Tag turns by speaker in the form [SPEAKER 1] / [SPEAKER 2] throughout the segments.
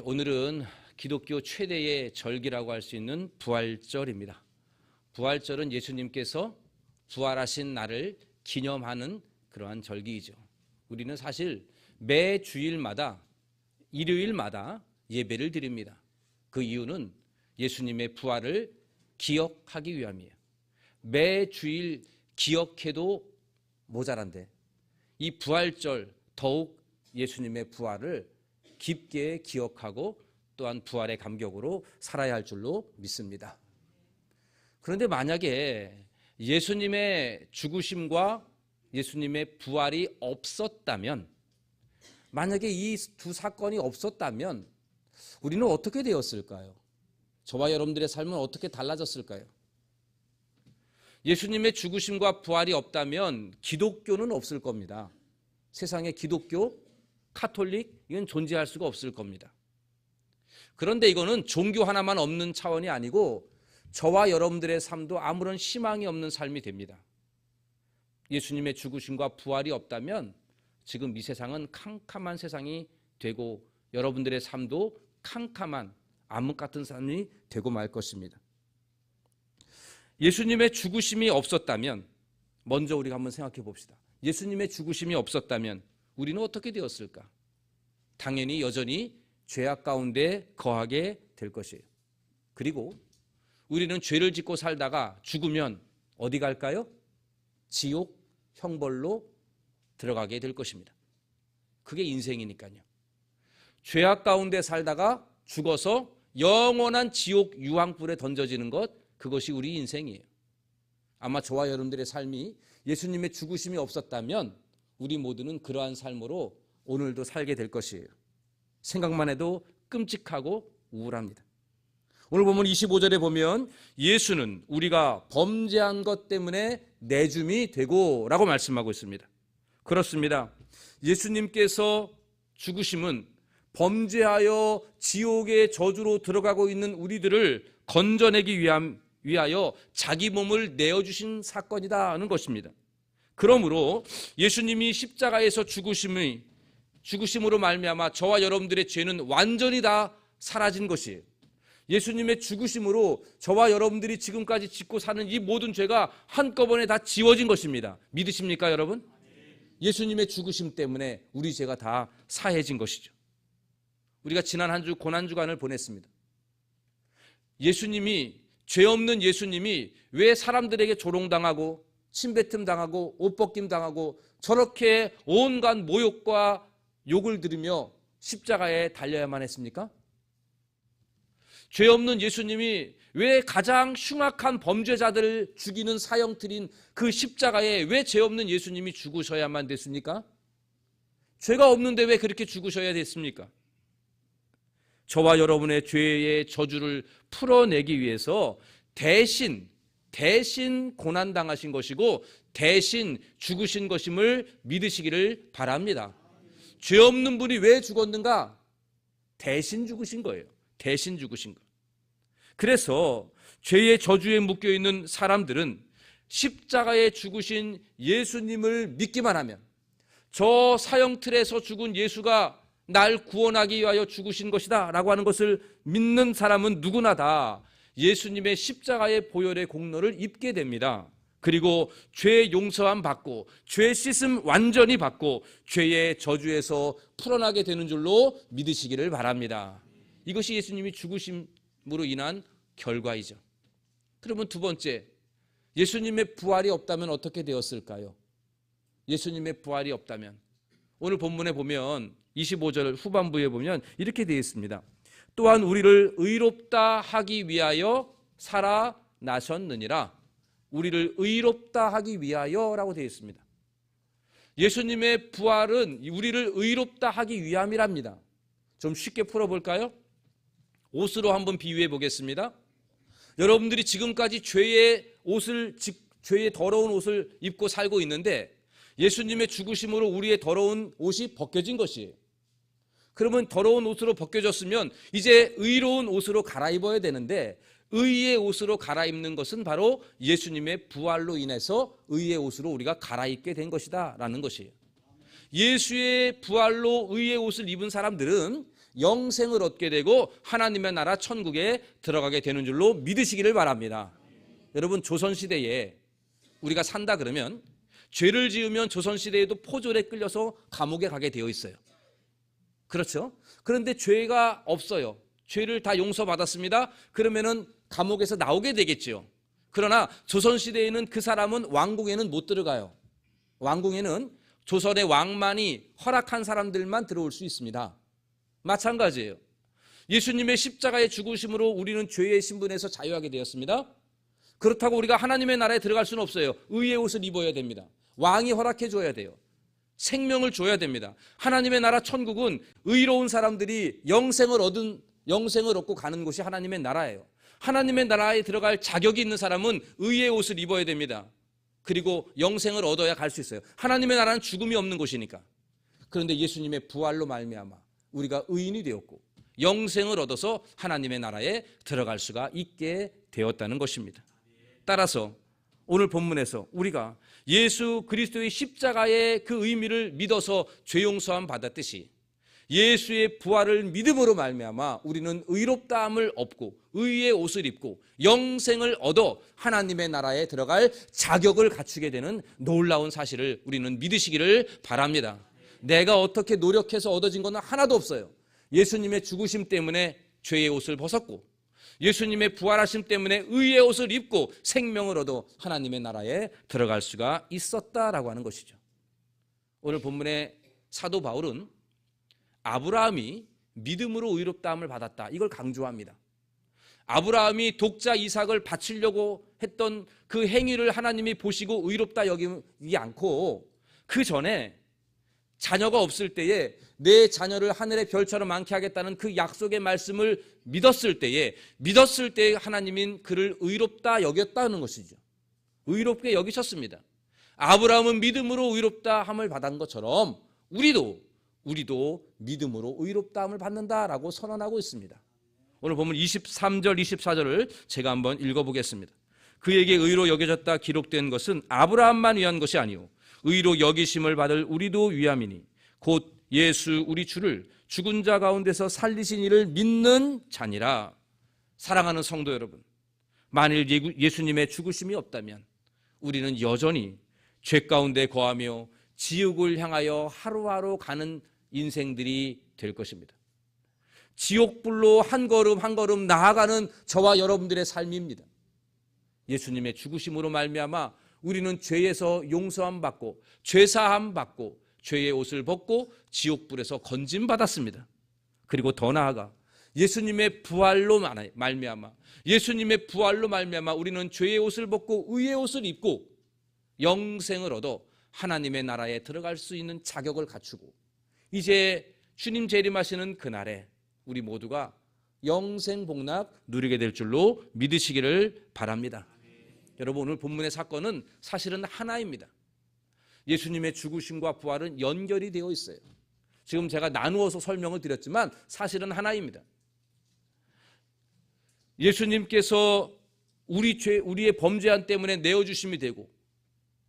[SPEAKER 1] 오늘은 기독교 최대의 절기라고 할 수 있는 부활절입니다. 부활절은 예수님께서 부활하신 날을 기념하는 그러한 절기이죠. 우리는 사실 매 주일마다 일요일마다 예배를 드립니다. 그 이유는 예수님의 부활을 기억하기 위함이에요. 매 주일 기억해도 모자란데 이 부활절 더욱 예수님의 부활을 깊게 기억하고 또한 부활의 감격으로 살아야 할 줄로 믿습니다. 그런데 만약에 예수님의 죽으심과 예수님의 부활이 없었다면, 만약에 이 두 사건이 없었다면 우리는 어떻게 되었을까요? 저와 여러분들의 삶은 어떻게 달라졌을까요? 예수님의 죽으심과 부활이 없다면 기독교는 없을 겁니다. 세상에 기독교, 카톨릭 이건 존재할 수가 없을 겁니다. 그런데 이거는 종교 하나만 없는 차원이 아니고 저와 여러분들의 삶도 아무런 희망이 없는 삶이 됩니다. 예수님의 죽으심과 부활이 없다면 지금 이 세상은 캄캄한 세상이 되고 여러분들의 삶도 캄캄한 암흑 같은 삶이 되고 말 것입니다. 예수님의 죽으심이 없었다면, 먼저 우리가 한번 생각해 봅시다. 예수님의 죽으심이 없었다면 우리는 어떻게 되었을까? 당연히 여전히 죄악 가운데 거하게 될 것이에요. 그리고 우리는 죄를 짓고 살다가 죽으면 어디 갈까요? 지옥 형벌로 들어가게 될 것입니다. 그게 인생이니까요. 죄악 가운데 살다가 죽어서 영원한 지옥 유황불에 던져지는 것, 그것이 우리 인생이에요. 아마 저와 여러분들의 삶이 예수님의 죽으심이 없었다면 우리 모두는 그러한 삶으로 오늘도 살게 될 것이에요. 생각만 해도 끔찍하고 우울합니다. 오늘 보면 25절에 보면 예수는 우리가 범죄한 것 때문에 내줌이 되고 라고 말씀하고 있습니다. 그렇습니다. 예수님께서 죽으심은 범죄하여 지옥의 저주로 들어가고 있는 우리들을 건져내기 위하여 자기 몸을 내어주신 사건이다 는 것입니다. 그러므로 예수님이 십자가에서 죽으심으로 말미암아 저와 여러분들의 죄는 완전히 다 사라진 것이에요. 예수님의 죽으심으로 저와 여러분들이 지금까지 짓고 사는 이 모든 죄가 한꺼번에 다 지워진 것입니다. 믿으십니까, 여러분? 예수님의 죽으심 때문에 우리 죄가 다 사해진 것이죠. 우리가 지난 한 주 고난주간을 보냈습니다. 죄 없는 예수님이 왜 사람들에게 조롱당하고 침뱉음 당하고 옷 벗김 당하고 저렇게 온갖 모욕과 욕을 들으며 십자가에 달려야만 했습니까? 죄 없는 예수님이 왜 가장 흉악한 범죄자들을 죽이는 사형틀인 그 십자가에 왜 죄 없는 예수님이 죽으셔야만 됐습니까? 죄가 없는데 왜 그렇게 죽으셔야 됐습니까? 저와 여러분의 죄의 저주를 풀어내기 위해서 대신 고난당하신 것이고 대신 죽으신 것임을 믿으시기를 바랍니다. 죄 없는 분이 왜 죽었는가? 대신 죽으신 거예요. 대신 죽으신 것. 그래서 죄의 저주에 묶여있는 사람들은 십자가에 죽으신 예수님을 믿기만 하면, 저 사형틀에서 죽은 예수가 날 구원하기 위하여 죽으신 것이다 라고 하는 것을 믿는 사람은 누구나 다 예수님의 십자가의 보혈의 공로를 입게 됩니다. 그리고 죄 용서함 받고 죄 씻음 완전히 받고 죄의 저주에서 풀어나게 되는 줄로 믿으시기를 바랍니다. 이것이 예수님이 죽으심으로 인한 결과이죠. 그러면 두 번째, 예수님의 부활이 없다면 어떻게 되었을까요? 예수님의 부활이 없다면, 오늘 본문에 보면 25절 후반부에 보면 이렇게 되어 있습니다. 또한 우리를 의롭다 하기 위하여 살아나셨느니라. 우리를 의롭다 하기 위하여라고 되어 있습니다. 예수님의 부활은 우리를 의롭다 하기 위함이랍니다. 좀 쉽게 풀어볼까요? 옷으로 한번 비유해 보겠습니다. 여러분들이 지금까지 죄의 더러운 옷을 입고 살고 있는데 예수님의 죽으심으로 우리의 더러운 옷이 벗겨진 것이에요. 그러면 더러운 옷으로 벗겨졌으면 이제 의로운 옷으로 갈아입어야 되는데 의의 옷으로 갈아입는 것은 바로 예수님의 부활로 인해서 의의 옷으로 우리가 갈아입게 된 것이다 라는 것이에요. 예수의 부활로 의의 옷을 입은 사람들은 영생을 얻게 되고 하나님의 나라 천국에 들어가게 되는 줄로 믿으시기를 바랍니다. 여러분, 조선시대에 우리가 산다 그러면 죄를 지으면 조선시대에도 포졸에 끌려서 감옥에 가게 되어 있어요. 그렇죠? 그런데 죄가 없어요. 죄를 다 용서받았습니다. 그러면은 감옥에서 나오게 되겠죠. 그러나 조선시대에는 그 사람은 왕궁에는 못 들어가요. 왕궁에는 조선의 왕만이 허락한 사람들만 들어올 수 있습니다. 마찬가지예요. 예수님의 십자가의 죽으심으로 우리는 죄의 신분에서 자유하게 되었습니다. 그렇다고 우리가 하나님의 나라에 들어갈 수는 없어요. 의의 옷을 입어야 됩니다. 왕이 허락해 줘야 돼요. 생명을 줘야 됩니다. 하나님의 나라 천국은 의로운 사람들이 영생을 얻고 가는 곳이 하나님의 나라예요. 하나님의 나라에 들어갈 자격이 있는 사람은 의의 옷을 입어야 됩니다. 그리고 영생을 얻어야 갈 수 있어요. 하나님의 나라는 죽음이 없는 곳이니까. 그런데 예수님의 부활로 말미암아 우리가 의인이 되었고 영생을 얻어서 하나님의 나라에 들어갈 수가 있게 되었다는 것입니다. 따라서 오늘 본문에서 우리가 예수 그리스도의 십자가의 그 의미를 믿어서 죄 용서함 받았듯이 예수의 부활을 믿음으로 말미암아 우리는 의롭다함을 얻고 의의 옷을 입고 영생을 얻어 하나님의 나라에 들어갈 자격을 갖추게 되는 놀라운 사실을 우리는 믿으시기를 바랍니다. 내가 어떻게 노력해서 얻어진 것은 하나도 없어요. 예수님의 죽으심 때문에 죄의 옷을 벗었고 예수님의 부활하심 때문에 의의 옷을 입고 생명을 얻어 하나님의 나라에 들어갈 수가 있었다라고 하는 것이죠. 오늘 본문의 사도 바울은 아브라함이 믿음으로 의롭다함을 받았다, 이걸 강조합니다. 아브라함이 독자 이삭을 바치려고 했던 그 행위를 하나님이 보시고 의롭다 여기지 않고 그 전에 자녀가 없을 때에 내 자녀를 하늘의 별처럼 많게 하겠다는 그 약속의 말씀을 믿었을 때에 하나님인 그를 의롭다 여겼다는 것이죠. 의롭게 여기셨습니다. 아브라함은 믿음으로 의롭다함을 받은 것처럼 우리도 믿음으로 의롭다함을 받는다라고 선언하고 있습니다. 오늘 보면 23절 24절을 제가 한번 읽어보겠습니다. 그에게 의로 여겨졌다 기록된 것은 아브라함만 위한 것이 아니오 의로 여기심을 받을 우리도 위함이니 곧 예수 우리 주를 죽은 자 가운데서 살리신 이를 믿는 자니라. 사랑하는 성도 여러분, 만일 예수님의 죽으심이 없다면 우리는 여전히 죄 가운데 거하며 지옥을 향하여 하루하루 가는 인생들이 될 것입니다. 지옥불로 한 걸음 한 걸음 나아가는 저와 여러분들의 삶입니다. 예수님의 죽으심으로 말미암아 우리는 죄에서 용서함 받고 죄사함 받고 죄의 옷을 벗고 지옥불에서 건짐 받았습니다. 그리고 더 나아가 예수님의 부활로 말미암아 우리는 죄의 옷을 벗고 의의 옷을 입고 영생을 얻어 하나님의 나라에 들어갈 수 있는 자격을 갖추고 이제 주님 재림하시는 그날에 우리 모두가 영생 복락 누리게 될 줄로 믿으시기를 바랍니다. 여러분, 오늘 본문의 사건은 사실은 하나입니다. 예수님의 죽으심과 부활은 연결이 되어 있어요. 지금 제가 나누어서 설명을 드렸지만 사실은 하나입니다. 예수님께서 우리의 범죄한 때문에 내어주심이 되고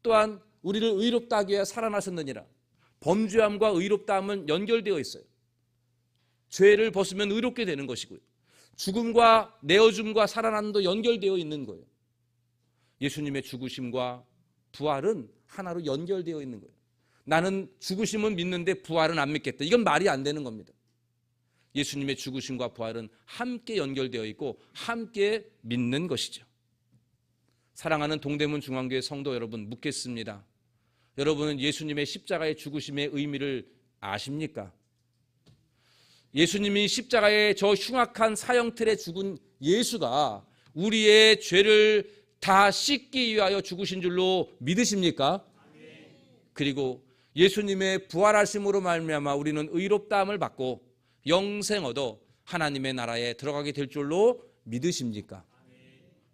[SPEAKER 1] 또한 우리를 의롭다 하기 위해 살아나셨느니라. 범죄함과 의롭다함은 연결되어 있어요. 죄를 벗으면 의롭게 되는 것이고요. 죽음과 내어줌과 살아남도 연결되어 있는 거예요. 예수님의 죽으심과 부활은 하나로 연결되어 있는 거예요. 나는 죽으심은 믿는데 부활은 안 믿겠다. 이건 말이 안 되는 겁니다. 예수님의 죽으심과 부활은 함께 연결되어 있고 함께 믿는 것이죠. 사랑하는 동대문 중앙교회 성도 여러분, 묻겠습니다. 여러분은 예수님의 십자가의 죽으심의 의미를 아십니까? 예수님이 십자가의 저 흉악한 사형틀에 죽은 예수가 우리의 죄를 다 씻기 위하여 죽으신 줄로 믿으십니까? 그리고 예수님의 부활하심으로 말미암아 우리는 의롭다함을 받고 영생 얻어 하나님의 나라에 들어가게 될 줄로 믿으십니까?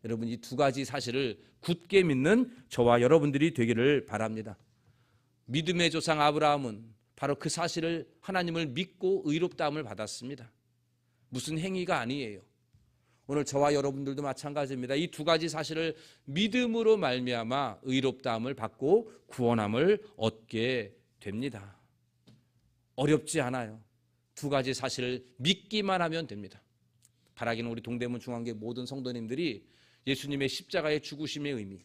[SPEAKER 1] 여러분, 이 두 가지 사실을 굳게 믿는 저와 여러분들이 되기를 바랍니다. 믿음의 조상 아브라함은 바로 그 사실을 하나님을 믿고 의롭다함을 받았습니다. 무슨 행위가 아니에요. 오늘 저와 여러분들도 마찬가지입니다. 이 두 가지 사실을 믿음으로 말미암아 의롭다함을 받고 구원함을 얻게 됩니다. 어렵지 않아요. 두 가지 사실을 믿기만 하면 됩니다. 바라기는 우리 동대문 중앙교회 모든 성도님들이 예수님의 십자가의 죽으심의 의미,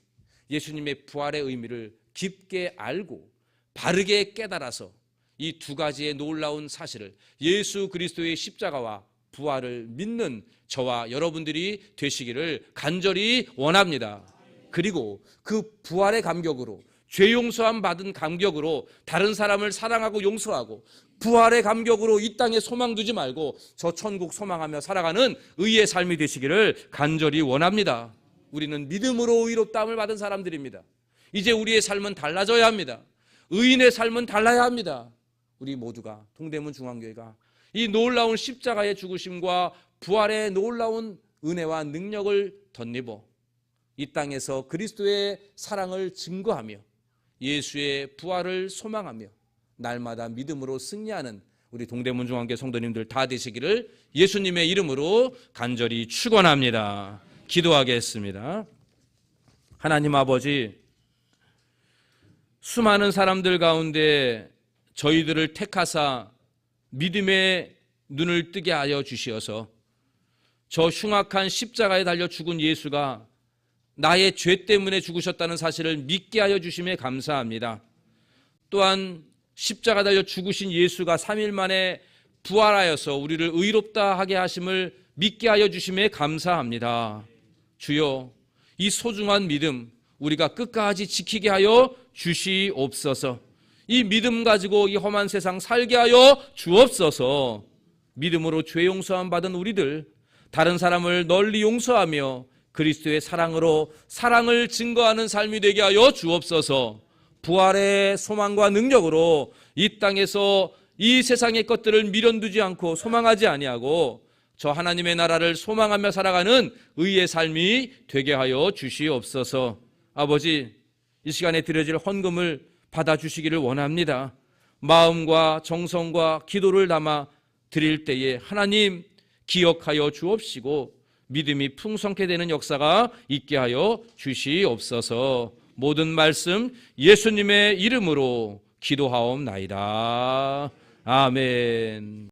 [SPEAKER 1] 예수님의 부활의 의미를 깊게 알고 바르게 깨달아서 이 두 가지의 놀라운 사실을, 예수 그리스도의 십자가와 부활을 믿는 저와 여러분들이 되시기를 간절히 원합니다. 그리고 그 부활의 감격으로, 죄 용서함 받은 감격으로 다른 사람을 사랑하고 용서하고, 부활의 감격으로 이 땅에 소망 두지 말고 저 천국 소망하며 살아가는 의의 삶이 되시기를 간절히 원합니다. 우리는 믿음으로 의롭다함을 받은 사람들입니다. 이제 우리의 삶은 달라져야 합니다. 의인의 삶은 달라야 합니다. 우리 모두가, 동대문 중앙교회가 이 놀라운 십자가의 죽으심과 부활의 놀라운 은혜와 능력을 덧입어 이 땅에서 그리스도의 사랑을 증거하며 예수의 부활을 소망하며 날마다 믿음으로 승리하는 우리 동대문 중앙교회 성도님들 다 되시기를 예수님의 이름으로 간절히 축원합니다. 기도하겠습니다. 하나님 아버지, 수많은 사람들 가운데 저희들을 택하사 믿음의 눈을 뜨게 하여 주시어서 저 흉악한 십자가에 달려 죽은 예수가 나의 죄 때문에 죽으셨다는 사실을 믿게 하여 주심에 감사합니다. 또한 십자가 달려 죽으신 예수가 3일 만에 부활하여서 우리를 의롭다 하게 하심을 믿게 하여 주심에 감사합니다. 주여, 이 소중한 믿음 우리가 끝까지 지키게 하여 주시옵소서. 이 믿음 가지고 이 험한 세상 살게 하여 주옵소서. 믿음으로 죄 용서함 받은 우리들, 다른 사람을 널리 용서하며 그리스도의 사랑으로 사랑을 증거하는 삶이 되게 하여 주옵소서. 부활의 소망과 능력으로 이 땅에서 이 세상의 것들을 미련두지 않고 소망하지 아니하고 저 하나님의 나라를 소망하며 살아가는 의의 삶이 되게 하여 주시옵소서. 아버지, 이 시간에 드려질 헌금을 받아주시기를 원합니다. 마음과 정성과 기도를 담아 드릴 때에 하나님 기억하여 주옵시고 믿음이 풍성케 되는 역사가 있게 하여 주시옵소서. 모든 말씀 예수님의 이름으로 기도하옵나이다. 아멘.